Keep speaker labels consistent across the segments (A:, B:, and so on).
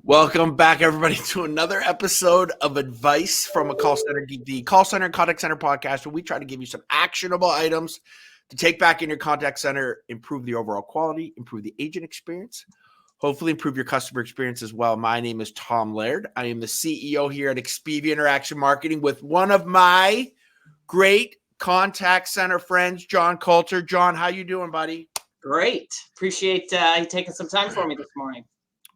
A: Welcome back, everybody, to another episode of Advice from a Call Center Geek, the call center and contact center podcast, where we try to give you some actionable items to take back in your contact center, improve the overall quality, improve the agent experience, hopefully improve your customer experience as well. My name is Tom Laird. I am the CEO here at 𝗕𝗡𝗵𝗺 Interaction Marketing with one of my great contact center friends, John Coulter. John, how you doing, buddy?
B: Great. Appreciate you taking some time for me this morning.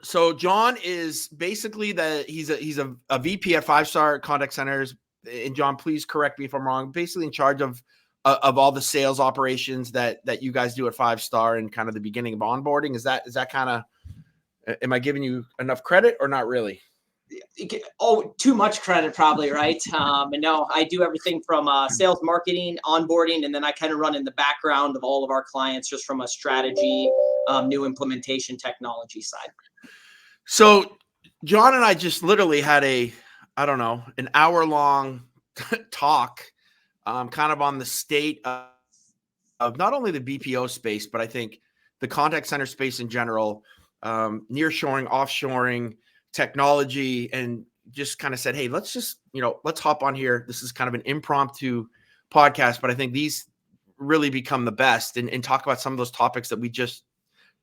A: So John is basically he's a VP at 5-star contact centers. And John, please correct me if I'm wrong. Basically in charge of all the sales operations that you guys do at 5-star and kind of the beginning of onboarding. Is that kind of, am I giving you enough credit or not really?
B: Oh, too much credit probably, right? And no, I do everything from sales, marketing, onboarding, and then I kind of run in the background of all of our clients just from a strategy, new implementation technology side.
A: So John and I just literally had an hour-long talk kind of on the state of not only the BPO space, but I think the contact center space in general, nearshoring, offshoring, technology, and just kind of said, hey, let's hop on here. This is kind of an impromptu podcast, but I think these really become the best and talk about some of those topics that we just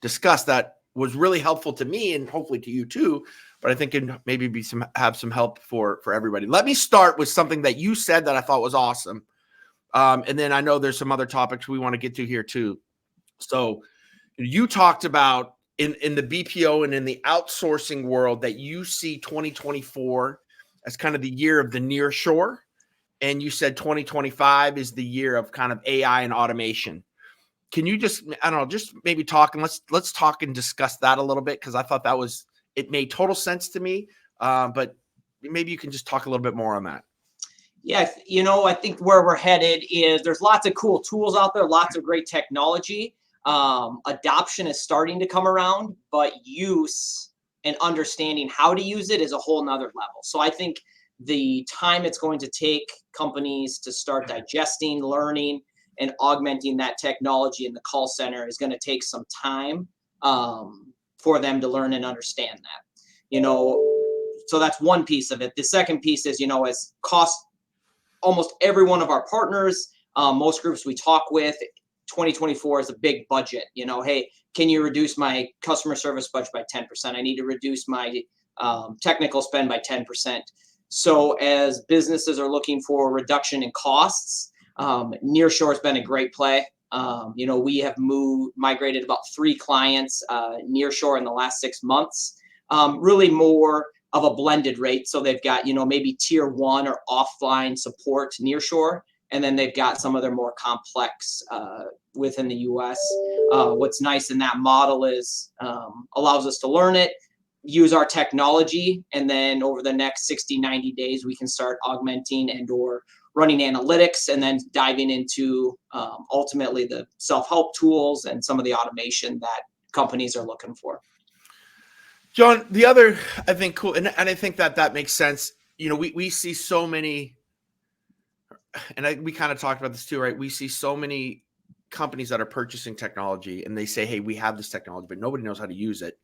A: discussed that was really helpful to me and hopefully to you too, but I think it maybe have some help for everybody. Let me start with something that you said that I thought was awesome. And then I know there's some other topics we want to get to here too. So you talked about in the BPO and in the outsourcing world that you see 2024 as kind of the year of the nearshore. And you said 2025 is the year of kind of AI and automation. Can you just maybe talk and let's talk and discuss that a little bit, because I thought it made total sense to me. But maybe you can just talk a little bit more on that.
B: Yeah, I think where we're headed is there's lots of cool tools out there, lots of great technology. Adoption is starting to come around, but use and understanding how to use it is a whole nother level. So I think the time it's going to take companies to start digesting, learning, and augmenting that technology in the call center is going to take some time for them to learn and understand that. So that's one piece of it. The second piece is, as cost, almost every one of our partners, most groups we talk with, 2024 is a big budget. Hey, can you reduce my customer service budget by 10%? I need to reduce my technical spend by 10%. So as businesses are looking for reduction in costs, nearshore has been a great play. We have migrated about 3 clients nearshore in the last 6 months, really more of a blended rate. So they've got, maybe tier 1 or offline support nearshore, and then they've got some of their more complex within the US. What's nice in that model is allows us to learn it, use our technology, and then over the next 60, 90 days, we can start augmenting and or running analytics, and then diving into ultimately the self-help tools and some of the automation that companies are looking for.
A: John, the other, I think, cool, and I think that makes sense. We see so many, and we kind of talked about this too, right? We see so many companies that are purchasing technology and they say, hey, we have this technology, but nobody knows how to use it.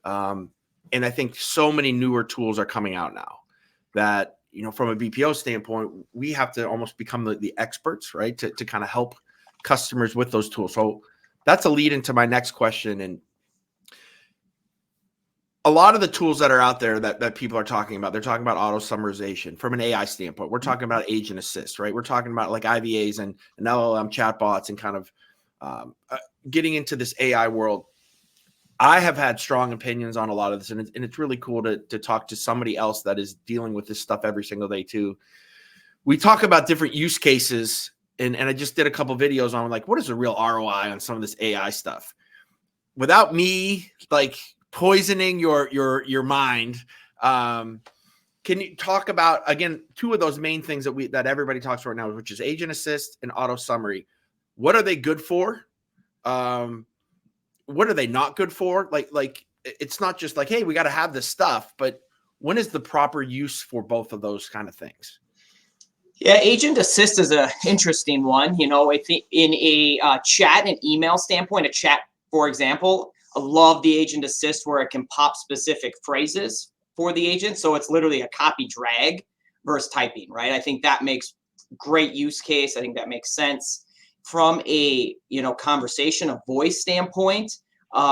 A: And I think so many newer tools are coming out now that, from a BPO standpoint, we have to almost become the experts, right? To kind of help customers with those tools. So that's a lead into my next question. And a lot of the tools that are out there that people are talking about, they're talking about auto summarization from an AI standpoint. We're talking about agent assist, right? We're talking about like IVAs and LLM chatbots and kind of getting into this AI world. I have had strong opinions on a lot of this, and it's really cool to talk to somebody else that is dealing with this stuff every single day too. We talk about different use cases, and I just did a couple videos on like, what is the real ROI on some of this AI stuff? Without me like poisoning your mind, can you talk about, again, 2 of those main things that everybody talks about right now, which is agent assist and auto summary? What are they good for? What are they not good for? Like it's not just like, hey, we got to have this stuff, but when is the proper use for both of those kind of things?
B: Yeah, agent assist is an interesting one. If in a chat and email standpoint, a chat, for example, I love the agent assist where it can pop specific phrases for the agent. So it's literally a copy drag versus typing, right? I think that makes great use case. I think that makes sense. From a, conversation, a voice standpoint,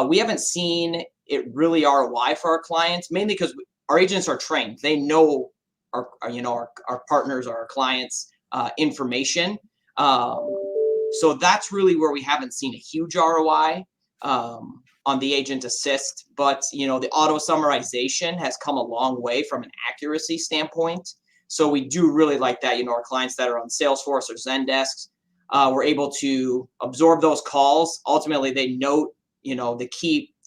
B: we haven't seen it really ROI for our clients, mainly because our agents are trained. They know our partners, our clients' information. So that's really where we haven't seen a huge ROI on the agent assist. But, the auto summarization has come a long way from an accuracy standpoint. So we do really like that. Our clients that are on Salesforce or Zendesk, we're able to absorb those calls. Ultimately, they note, the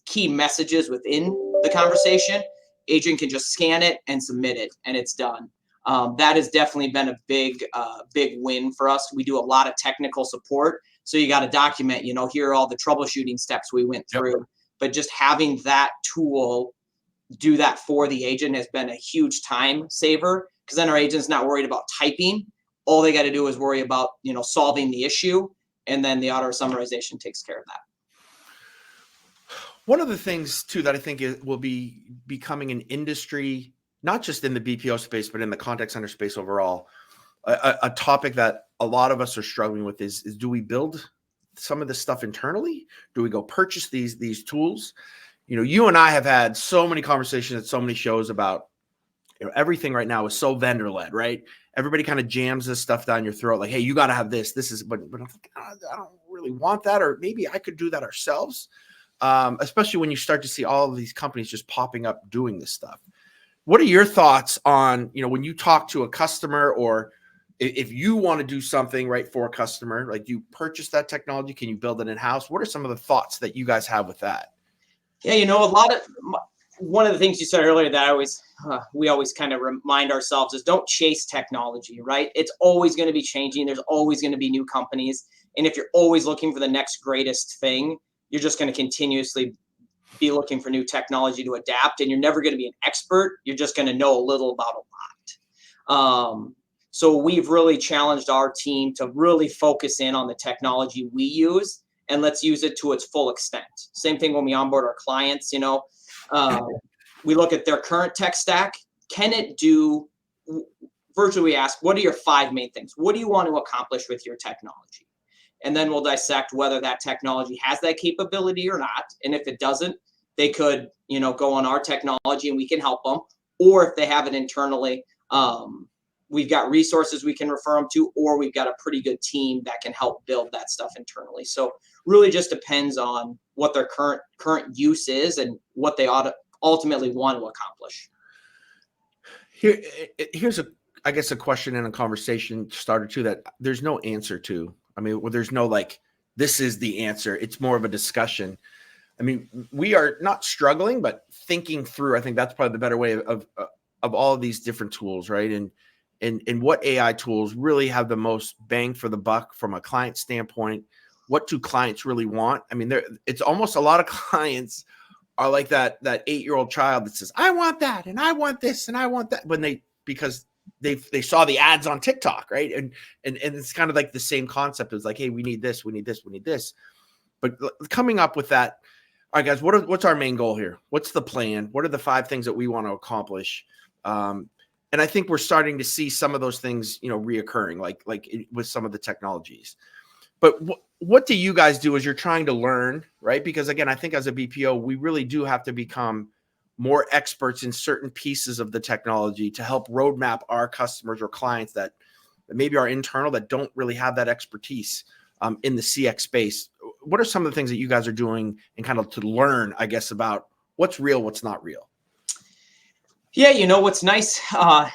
B: key messages within the conversation. Agent can just scan it and submit it, and it's done. That has definitely been a big win for us. We do a lot of technical support. So you got to document, here are all the troubleshooting steps we went through. Yep. But just having that tool do that for the agent has been a huge time saver, because then our agent's not worried about typing. All they got to do is worry about, solving the issue, and then the auto summarization takes care of that.
A: One of the things too that I think will be becoming an industry, not just in the BPO space, but in the contact center space overall, a topic that a lot of us are struggling with is do we build some of this stuff internally? Do we go purchase these tools? You and I have had so many conversations at so many shows about, everything right now is so vendor led, right? Everybody kind of jams this stuff down your throat, like, hey, you got to have this. This is, but I'm like, I don't really want that, or maybe I could do that ourselves. Especially when you start to see all of these companies just popping up doing this stuff. What are your thoughts on, when you talk to a customer, or if you want to do something right for a customer, like you purchase that technology, can you build it in-house? What are some of the thoughts that you guys have with that?
B: Yeah, one of the things you said earlier that we always kind of remind ourselves is don't chase technology, right? It's always going to be changing. There's always going to be new companies. And if you're always looking for the next greatest thing, you're just going to continuously be looking for new technology to adapt, and you're never going to be an expert. You're just going to know a little about a lot. So we've really challenged our team to really focus in on the technology we use, and let's use it to its full extent. Same thing when we onboard our clients, we look at their current tech stack. Can it do, virtually we ask, what are your 5 main things? What do you want to accomplish with your technology? And then we'll dissect whether that technology has that capability or not. And if it doesn't, they could, go on our technology and we can help them. Or if they have it internally, we've got resources we can refer them to, or we've got a pretty good team that can help build that stuff internally. So really just depends on what their current use is and what they ultimately want to accomplish.
A: Here's I guess a question and a conversation starter too that there's no answer to. I mean, there's no like, this is the answer. It's more of a discussion. I mean, we are not struggling, but thinking through, I think that's probably the better way of all of these different tools, right? And what AI tools really have the most bang for the buck from a client standpoint. What do clients really want? I mean, it's almost a lot of clients are like that 8-year-old child that says, I want that, and I want this, and I want that, because they saw the ads on TikTok, right? And it's kind of like the same concept. It's like, hey, we need this, we need this, we need this. But coming up with that, all right, guys, what's our main goal here? What's the plan? What are the 5 things that we want to accomplish? And I think we're starting to see some of those things, reoccurring, like with some of the technologies. But what do you guys do as you're trying to learn, right? Because again, I think as a BPO, we really do have to become more experts in certain pieces of the technology to help roadmap our customers or clients that maybe are internal that don't really have that expertise in the CX space. What are some of the things that you guys are doing and kind of to learn, I guess, about what's real, what's not real?
B: Yeah, what's nice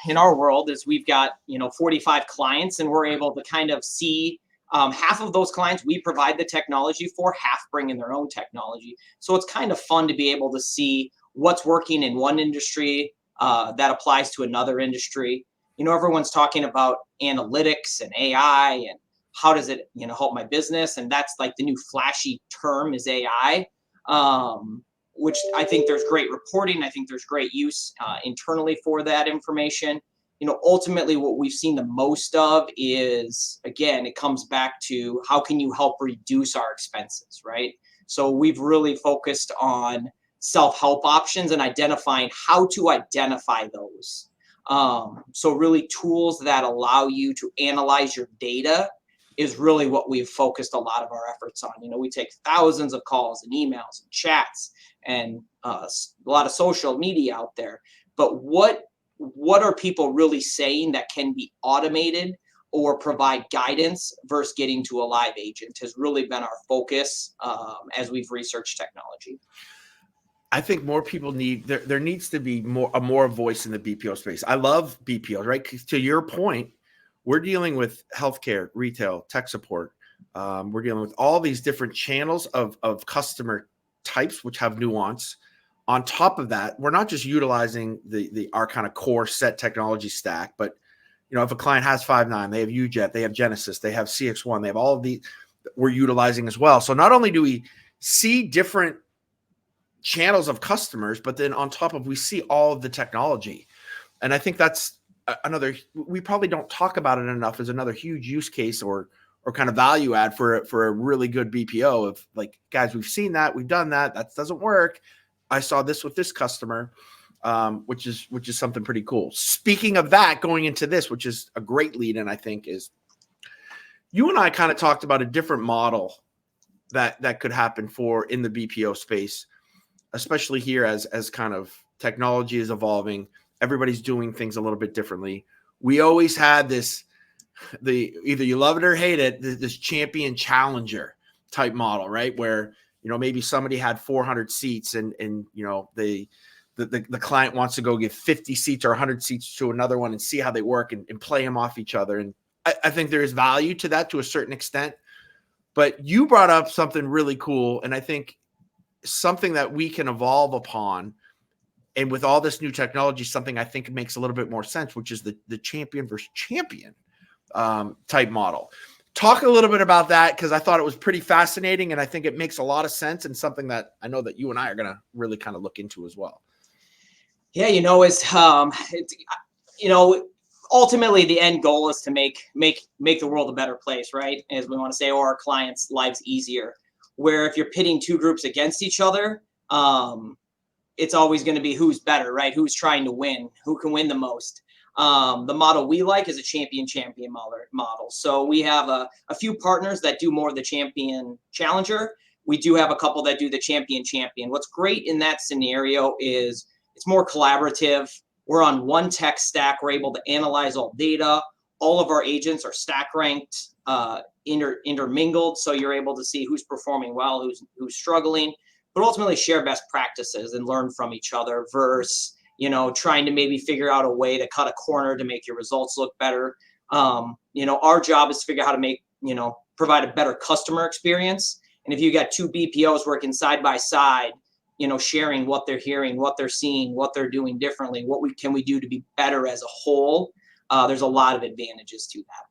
B: in our world is we've got, 45 clients, and we're able to kind of see half of those clients we provide the technology for, half bring in their own technology. So it's kind of fun to be able to see what's working in one industry that applies to another industry. Everyone's talking about analytics and AI and how does it, help my business? And that's like the new flashy term is AI. Which I think there's great reporting. I think there's great use internally for that information. Ultimately what we've seen the most of is, again, it comes back to how can you help reduce our expenses, right? So we've really focused on self-help options and identifying how to identify those. So really tools that allow you to analyze your data is really what we've focused a lot of our efforts on. You know, we take thousands of calls and emails and chats and a lot of social media out there. But what are people really saying that can be automated or provide guidance versus getting to a live agent has really been our focus as we've researched technology.
A: I think more people there needs to be more voice in the BPO space. I love BPO, right? To your point, we're dealing with healthcare, retail, tech support. We're dealing with all these different channels of customer types, which have nuance. On top of that, we're not just utilizing our kind of core set technology stack, but you know, if a client has Five9, they have UJET, they have Genesys, they have CX1, they have all of these we're utilizing as well. So not only do we see different channels of customers, but then on top of we see all of the technology. And I think that's another, we probably don't talk about it enough, as another huge use case or kind of value add for a really good BPO of like, guys, we've seen that, we've done that, that doesn't work. I saw this with this customer, which is something pretty cool. Speaking of that, going into this, which is a great lead in, I think, is you and I kind of talked about a different model that could happen in the BPO space, especially here as kind of technology is evolving. Everybody's doing things a little bit differently. We always had either you love it or hate it, this champion challenger type model, right? Where, you know, maybe somebody had 400 seats and you know, the client wants to go give 50 seats or 100 seats to another one and see how they work and play them off each other. And I think there is value to that to a certain extent. But you brought up something really cool, and I think something that we can evolve upon, and with all this new technology, something I think makes a little bit more sense, which is the champion versus champion type model. Talk a little bit about that, because I thought it was pretty fascinating, and I think it makes a lot of sense, and something that I know that you and I are going to really kind of look into as well.
B: Yeah, you know, you know, ultimately the end goal is to make the world a better place, right? As we want to say, or our clients' lives easier. Where if you're pitting two groups against each other, it's always going to be who's better, right? Who's trying to win, who can win the most. The model we like is a champion model. So we have a few partners that do more of the champion challenger. We do have a couple that do the champion. What's great in that scenario is it's more collaborative. We're on one tech stack. We're able to analyze all data. All of our agents are stack ranked, intermingled. So you're able to see who's performing well, who's struggling, but ultimately share best practices and learn from each other versus, you know, trying to maybe figure out a way to cut a corner to make your results look better. You know, our job is to figure out how to provide a better customer experience. And if you got two BPOs working side by side, you know, sharing what they're hearing, what they're seeing, what they're doing differently, what can we do to be better as a whole? There's a lot of advantages to that.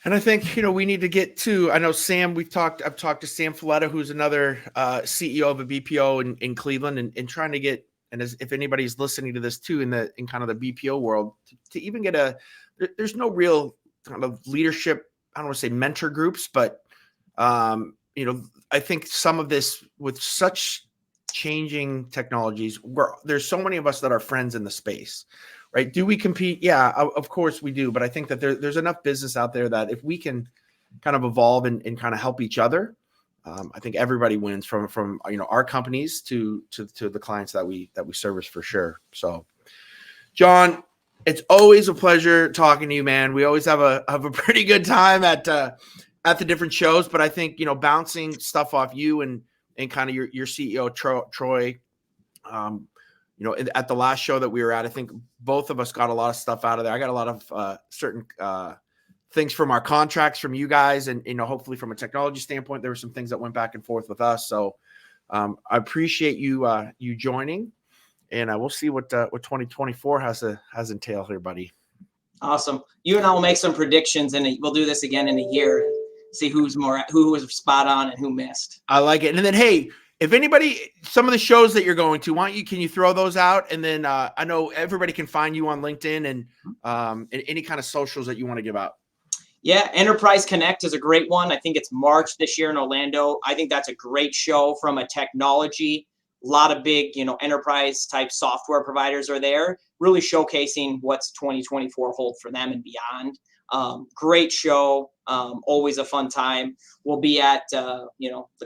A: And I think, you know, we need to get to, I know Sam, I've talked to Sam 𝗲𝗏𝗏, who's another CEO of a BPO in Cleveland, and trying to get, and if anybody's listening to this too, in kind of the BPO world, to even get there's no real kind of leadership, I don't want to say mentor groups, but, you know, I think some of this with such changing technologies, there's so many of us that are friends in the space, right? Do we compete? Yeah, of course we do. But I think that there's enough business out there that if we can kind of evolve and kind of help each other, I think everybody wins from you know, our companies to the clients that we service for sure. So, John, it's always a pleasure talking to you, man. We always have a pretty good time at the different shows. But I think, you know, bouncing stuff off you and kind of your CEO Troy. You know, at the last show that we were at, I think both of us got a lot of stuff out of there. I got a lot of certain things from our contracts from you guys, and, you know, hopefully from a technology standpoint, there were some things that went back and forth with us. So I appreciate you joining, and we'll see what 2024 has entailed here, buddy. Awesome.
B: You and I will make some predictions, and we'll do this again in a year. See who was spot on and who missed.
A: I like it. And then, hey, if anybody, some of the shows that you're going to, can you throw those out? And then I know everybody can find you on LinkedIn and any kind of socials that you want to give out.
B: Yeah, Enterprise Connect is a great one. I think it's March this year in Orlando. I think that's a great show from a technology. A lot of big, enterprise type software providers are there, really showcasing what's 2024 hold for them and beyond. Great show, always a fun time. We'll be at the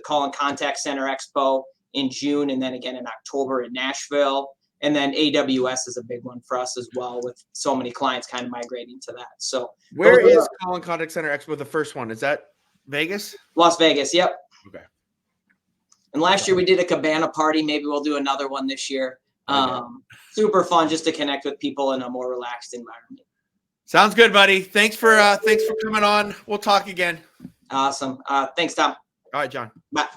B: Call and Contact Center Expo in June, and then again in October in Nashville. And then AWS is a big one for us as well, with so many clients kind of migrating to that. So
A: where is Call and Contact Center Expo? The first one, is that Vegas?
B: Las Vegas. Yep.
A: Okay.
B: And last year we did a cabana party. Maybe we'll do another one this year. Super fun just to connect with people in a more relaxed environment.
A: Sounds good, buddy. Thanks for coming on. We'll talk again.
B: Awesome. Thanks, Tom.
A: All right, John.
B: Bye.